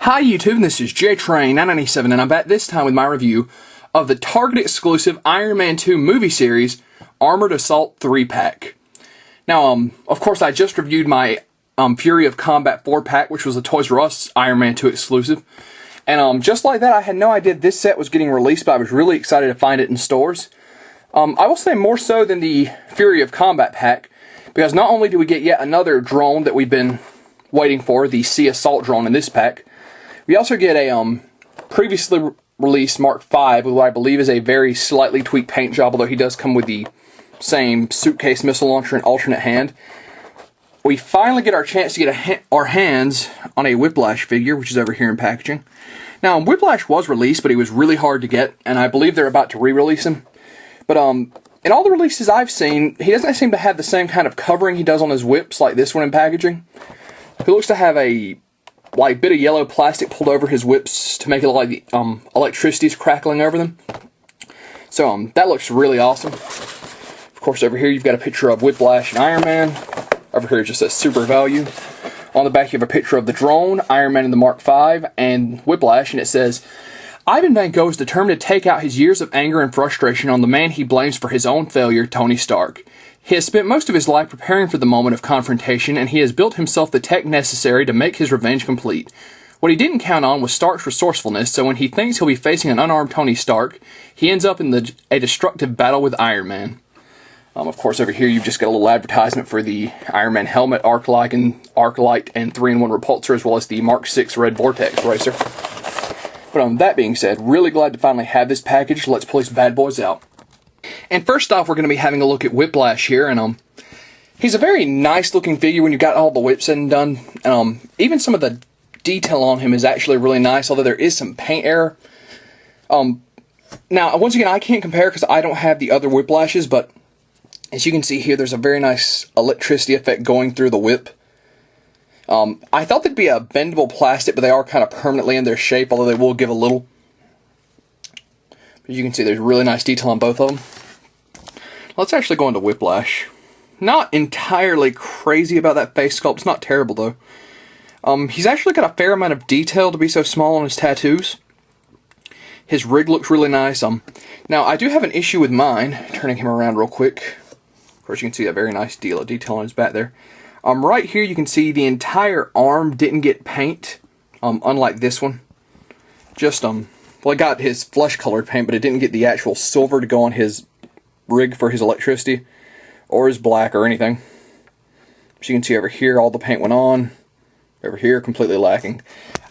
Hi YouTube, this is JTrain997 and I'm back this time with my review of the Target exclusive Iron Man 2 movie series Armored Assault 3-pack. Now, of course I just reviewed my Fury of Combat 4-pack, which was a Toys R Us Iron Man 2 exclusive. And just like that, I had no idea this set was getting released, but I was really excited to find it in stores. I will say more so than the Fury of Combat pack, because not only do we get yet another drone that we've been waiting for, the Sea Assault drone in this pack, we also get a previously released Mark V with what I believe is a very slightly tweaked paint job, although he does come with the same suitcase missile launcher and alternate hand. We finally get our chance to get our hands on a Whiplash figure, which is over here in packaging. Now, Whiplash was released, but he was really hard to get, and I believe they're about to re-release him. But in all the releases I've seen, he doesn't seem to have the same kind of covering he does on his whips, like this one in packaging. He looks to have a bit of yellow plastic pulled over his whips to make it look like the electricity's crackling over them. So that looks really awesome. Of course, over here you've got a picture of Whiplash and Iron Man. Over here it just says Super Value. On the back you have a picture of the drone, Iron Man in the Mark V, and Whiplash, and it says, Ivan Van Gogh is determined to take out his years of anger and frustration on the man he blames for his own failure, Tony Stark. He has spent most of his life preparing for the moment of confrontation, and he has built himself the tech necessary to make his revenge complete. What he didn't count on was Stark's resourcefulness, so when he thinks he'll be facing an unarmed Tony Stark, he ends up in a destructive battle with Iron Man. Of course, over here you've just got a little advertisement for the Iron Man helmet, Arc-Light, and 3-in-1 repulsor, as well as the Mark VI Red Vortex Racer. But that being said, really glad to finally have this package. Let's pull these bad boys out. And first off, we're going to be having a look at Whiplash here, and he's a very nice looking figure when you've got all the whips said and done. And even some of the detail on him is actually really nice, although there is some paint error. Now, once again, I can't compare because I don't have the other Whiplashes, but as you can see here, there's a very nice electricity effect going through the whip. I thought they'd be a bendable plastic, but they are kind of permanently in their shape, although they will give a little. But you can see there's really nice detail on both of them. Let's actually go into Whiplash. Not entirely crazy about that face sculpt. It's not terrible, though. He's actually got a fair amount of detail to be so small on his tattoos. His rig looks really nice. Now, I do have an issue with mine. Turning him around real quick. Of course, you can see a very nice deal of detail on his back there. Right here you can see the entire arm didn't get paint, unlike this one. Just, well, it got his flesh-colored paint, but it didn't get the actual silver to go on his rig for his electricity, or his black, or anything. As you can see over here, all the paint went on. Over here, completely lacking.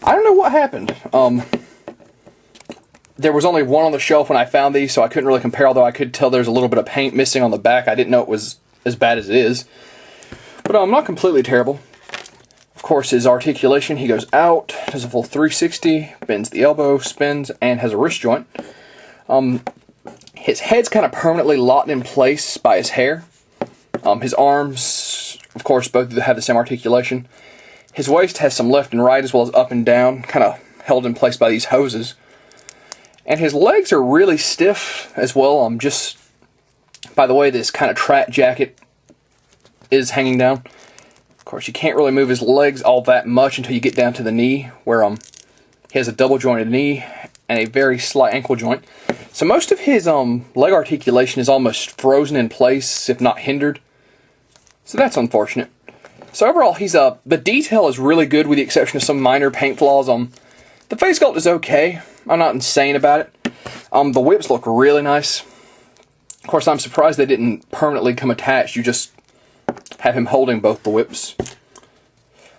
I don't know what happened. There was only one on the shelf when I found these, so I couldn't really compare, although I could tell there's a little bit of paint missing on the back. I didn't know it was as bad as it is. But not completely terrible. Of course, his articulation, he goes out, does a full 360, bends the elbow, spins, and has a wrist joint. His head's kind of permanently locked in place by his hair. His arms, of course, both have the same articulation. His waist has some left and right, as well as up and down, kind of held in place by these hoses. And his legs are really stiff as well, just by the way this kind of track jacket is hanging down. Of course, you can't really move his legs all that much until you get down to the knee, where he has a double jointed knee and a very slight ankle joint. So most of his leg articulation is almost frozen in place, if not hindered. So that's unfortunate. So overall, the detail is really good, with the exception of some minor paint flaws. The face sculpt is okay. I'm not insane about it. The whips look really nice. Of course, I'm surprised they didn't permanently come attached. You just have him holding both the whips.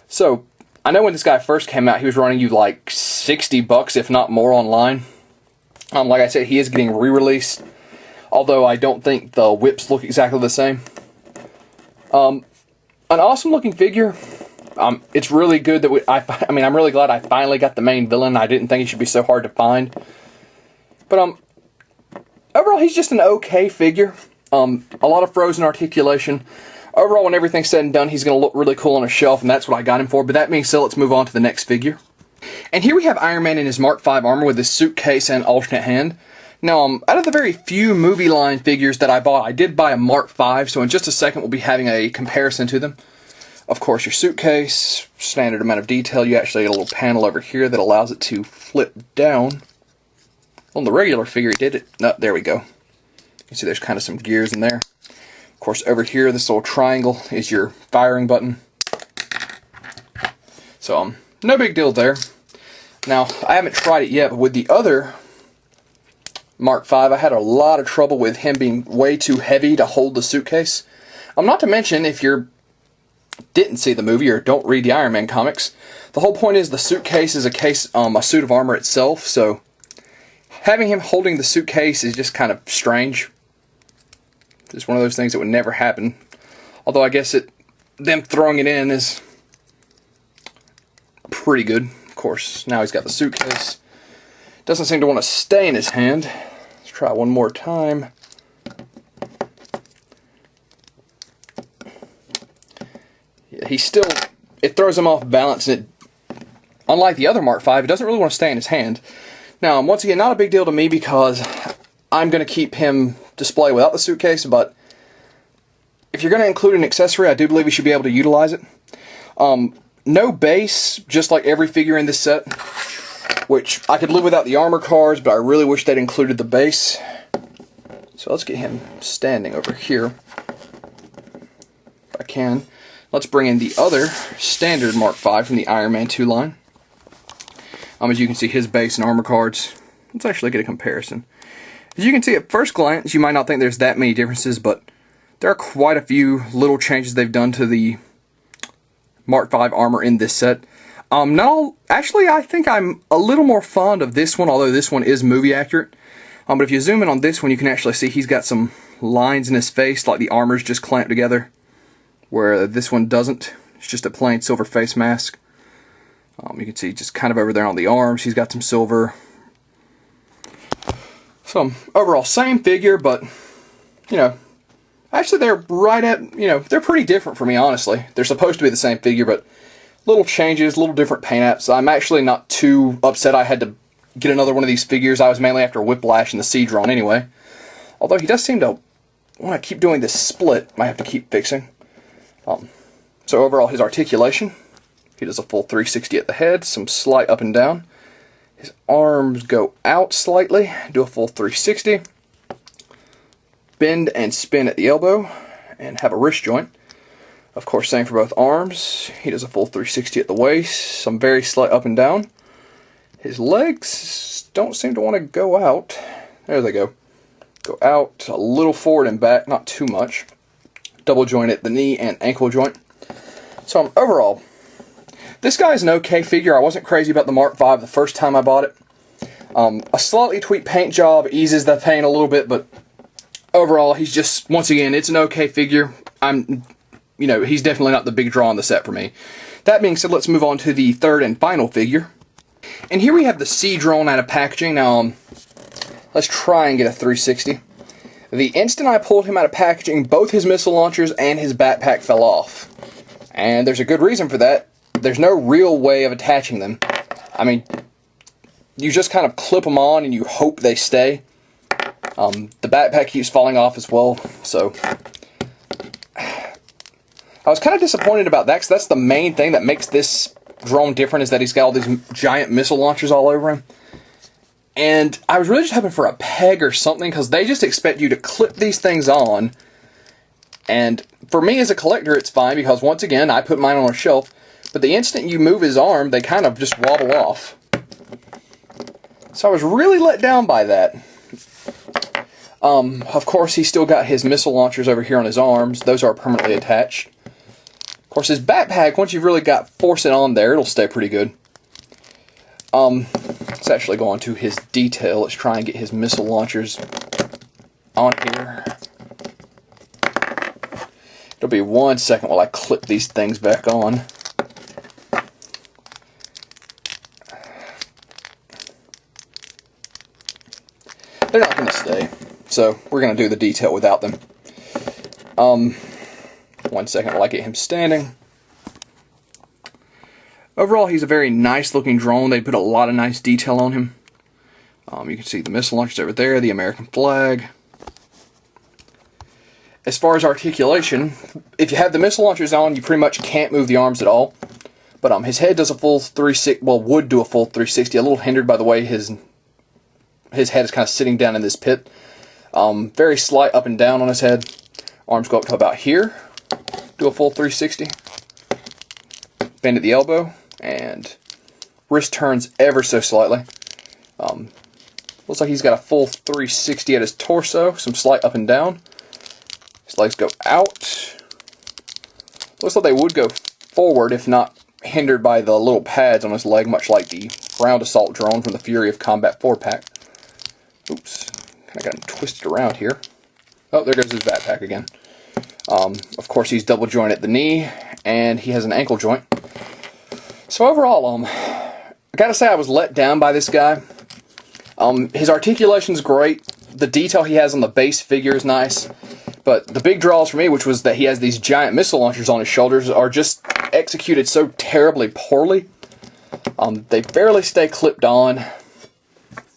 So, I know when this guy first came out, he was running you like $60, if not more, online. Like I said, he is getting re-released, although I don't think the whips look exactly the same. An awesome looking figure. It's really good that I'm really glad I finally got the main villain. I didn't think he should be so hard to find. But overall, he's just an okay figure. A lot of frozen articulation. Overall, when everything's said and done, he's going to look really cool on a shelf, and that's what I got him for. But that being said, let's move on to the next figure. And here we have Iron Man in his Mark V armor with his suitcase and alternate hand. Now, out of the very few movie line figures that I bought, I did buy a Mark V, so in just a second we'll be having a comparison to them. Of course, your suitcase, standard amount of detail. You actually get a little panel over here that allows it to flip down. On the regular figure, it did it. No, there we go. You can see there's kind of some gears in there. Of course, over here, this little triangle is your firing button. So, no big deal there. Now, I haven't tried it yet, but with the other Mark V, I had a lot of trouble with him being way too heavy to hold the suitcase. Not to mention, if you didn't see the movie or don't read the Iron Man comics, the whole point is the suitcase is a suit of armor itself, so having him holding the suitcase is just kind of strange. Just one of those things that would never happen. Although I guess them throwing it in is pretty good. Of course, now he's got the suitcase. Doesn't seem to want to stay in his hand. Let's try one more time. Yeah, it throws him off balance, and unlike the other Mark V, it doesn't really want to stay in his hand. Now, once again, not a big deal to me because I'm going to keep him display without the suitcase, but if you're going to include an accessory, I do believe you should be able to utilize it. No base, just like every figure in this set, which I could live without the armor cards, but I really wish they'd included the base. So let's get him standing over here, if I can. Let's bring in the other standard Mark V from the Iron Man 2 line. As you can see, his base and armor cards. Let's actually get a comparison. As you can see at first glance, you might not think there's that many differences, but there are quite a few little changes they've done to the Mark V armor in this set. Actually, I think I'm a little more fond of this one, although this one is movie accurate. But if you zoom in on this one, you can actually see he's got some lines in his face, like the armor's just clamped together, where this one doesn't. It's just a plain silver face mask. You can see just kind of over there on the arms, he's got some silver. So, overall, same figure, but, actually they're right at, they're pretty different for me, honestly. They're supposed to be the same figure, but little changes, little different paint apps. I'm actually not too upset I had to get another one of these figures. I was mainly after Whiplash and the Sea-Drawn anyway. Although he does seem to want to keep doing this split. Might have to keep fixing. So overall, his articulation. He does a full 360 at the head, some slight up and down. His arms go out slightly, do a full 360. Bend and spin at the elbow, and have a wrist joint. Of course, same for both arms. He does a full 360 at the waist, some very slight up and down. His legs don't seem to want to go out. There they go. Go out a little forward and back, not too much. Double joint at the knee and ankle joint. So overall, this guy's an okay figure. I wasn't crazy about the Mark V the first time I bought it. A slightly tweaked paint job eases the pain a little bit, but overall, he's just, once again, it's an okay figure. He's definitely not the big draw on the set for me. That being said, let's move on to the third and final figure. And here we have the Sea-Drawn out of packaging. Now, let's try and get a 360. The instant I pulled him out of packaging, both his missile launchers and his backpack fell off. And there's a good reason for that. There's no real way of attaching them. I mean, you just kind of clip them on and you hope they stay. The backpack keeps falling off as well, so I was kind of disappointed about that, because that's the main thing that makes this drone different, is that he's got all these giant missile launchers all over him. And I was really just hoping for a peg or something, because they just expect you to clip these things on. And for me as a collector, it's fine, because once again, I put mine on a shelf. But the instant you move his arm, they kind of just wobble off. So I was really let down by that. Of course, he's still got his missile launchers over here on his arms. Those are permanently attached. Of course, his backpack, once you've really force it on there, it'll stay pretty good. Let's actually go on to his detail. Let's try and get his missile launchers on here. It'll be 1 second while I clip these things back on. They're not going to stay, so we're going to do the detail without them. 1 second while I get him standing. Overall, he's a very nice looking drone. They put a lot of nice detail on him. You can see the missile launchers over there, the American flag. As far as articulation, if you have the missile launchers on, you pretty much can't move the arms at all. But his head does a full 360, well, would do a full 360, a little hindered by the way his head is kind of sitting down in this pit. Very slight up and down on his head. Arms go up to about here, do a full 360. Bend at the elbow, and wrist turns ever so slightly. Looks like he's got a full 360 at his torso, some slight up and down. His legs go out. Looks like they would go forward if not hindered by the little pads on his leg, much like the ground assault drone from the Fury of Combat 4-pack. Oops, kind of got him twisted around here. Oh, there goes his backpack again. Of course, he's double jointed at the knee, and he has an ankle joint. So overall, I gotta say I was let down by this guy. His articulation's great. The detail he has on the base figure is nice. But the big draws for me, which was that he has these giant missile launchers on his shoulders, are just executed so terribly poorly. They barely stay clipped on,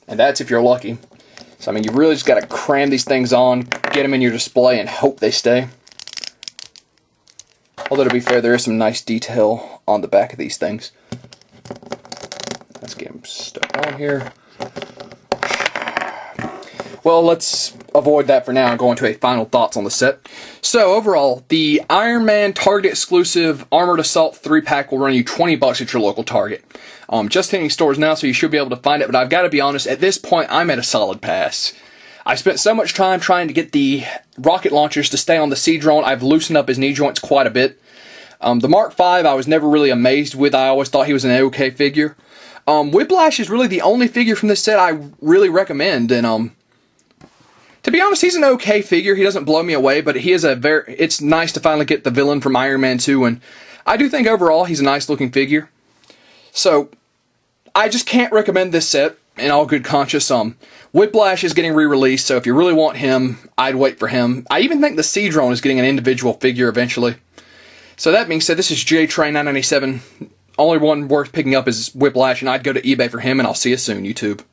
and that's if you're lucky. So, I mean, you really just got to cram these things on, get them in your display, and hope they stay. Although, to be fair, there is some nice detail on the back of these things. Let's get him stuck on here. Well, let's avoid that for now and go into a final thoughts on the set. So, overall, the Iron Man Target exclusive Armored Assault 3-pack will run you $20 at your local Target. Just hitting stores now, so you should be able to find it, but I've got to be honest, at this point, I'm at a solid pass. I spent so much time trying to get the rocket launchers to stay on the Sea Drone, I've loosened up his knee joints quite a bit. The Mark V, I was never really amazed with. I always thought he was an okay figure. Whiplash is really the only figure from this set I really recommend, and to be honest, he's an okay figure. He doesn't blow me away, but he is it's nice to finally get the villain from Iron Man 2, and I do think overall he's a nice looking figure. So, I just can't recommend this set in all good conscience. Whiplash is getting re-released, so if you really want him, I'd wait for him. I even think the Sea Drone is getting an individual figure eventually. So that being said, this is JTrain997. Only one worth picking up is Whiplash, and I'd go to eBay for him, and I'll see you soon, YouTube.